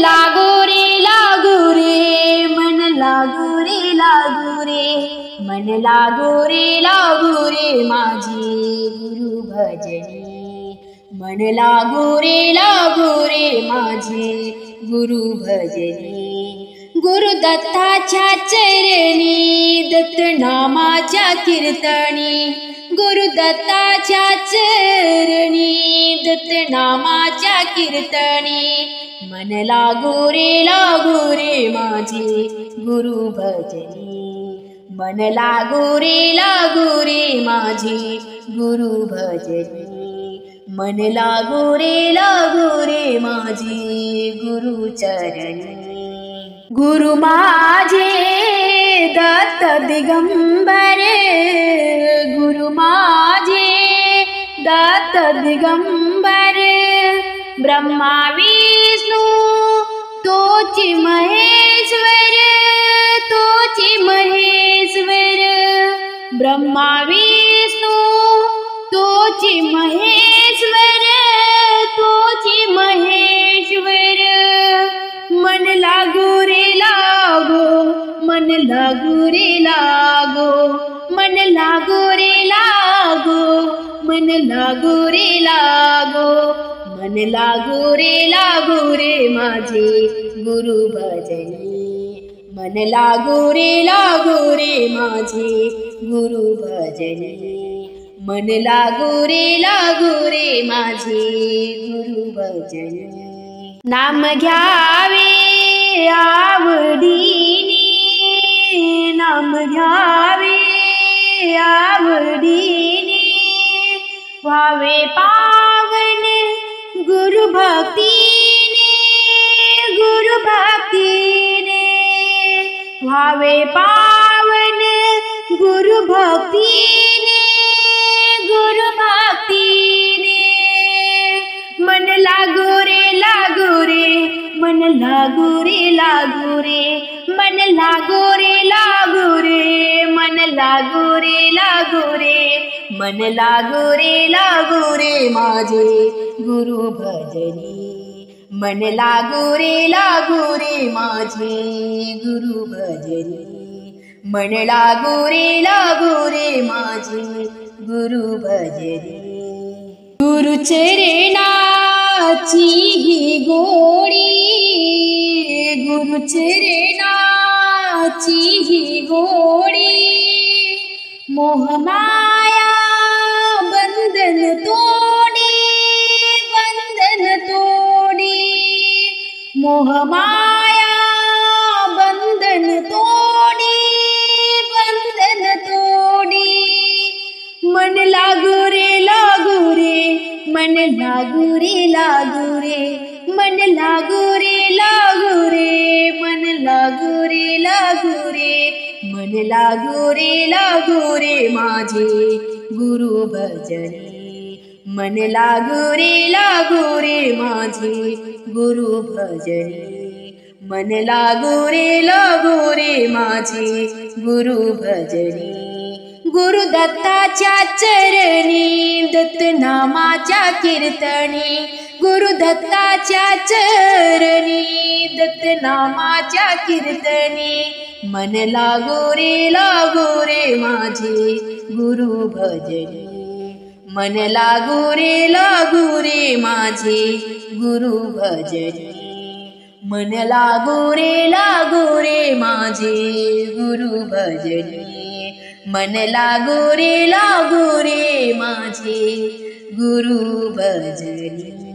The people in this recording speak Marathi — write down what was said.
लागू रे मन लागू रे मन लागू रे माझी गुरु भजनी मन लागू रे माझी गुरु भजनी गुरु दत्ताच्या चरणी दत्त नामाच्या कीर्तनी गुरु दत्ताच्या चरणी दत्त नामाच्या कीर्तनी मन लागू रे माझी गुरु भजनी मन लागू रे माझी गुरु भजनी मन लागू रे माझी गुरु चरणी गुरु माझे दत्त दिगंबर गुरु माझे दत्त दिगंबर ब्रह्मा विष्णु तोची महेश्वर ब्रह्मा विष्णु तोची महेश्वर मन लागू मन लागू मन लागू मन लागू रे माझे गुरु भजनी मन लागू रे माझे गुरु भजनी मन लागू रे माझे गुरु भजनी नाम घ्यावे आवडीने नाम घ्यावे आवडीने व्हावे पावन गुरु भक्तीने व्हावे पावन गुरु भक्तीने मन लागू रे मन लागू रे मन लागू रे मन लागू रे माझे गुरु भजनी मन लागू रे माझे गुरु भजनी मन लागू रे माझे गुरु भजनी गुरु चरणाची ही गोडी गुरु चरणाची ही गोडी मोहमाया बंधन तोडी मोहमाया बंधन तोडी मन लागू रे मन लागू रे मन लागू रे मन लागू रे माझे गुरु भजनी मन लागू रे माझे गुरु भजनी मन लागू रे माझे गुरु भजनी गुरु दत्ताच्या चरणी दत्त नामाच्या कीर्तनी गुरु दत्ताच्या चरणी दत्त नामाच्या कीर्तनी मन लागू रे माझे गुरु भजनी मन लागू रे माझे गुरु भजनी मन लागू रे माझे गुरु भजनी मन लागू रे माझे गुरु भजनी।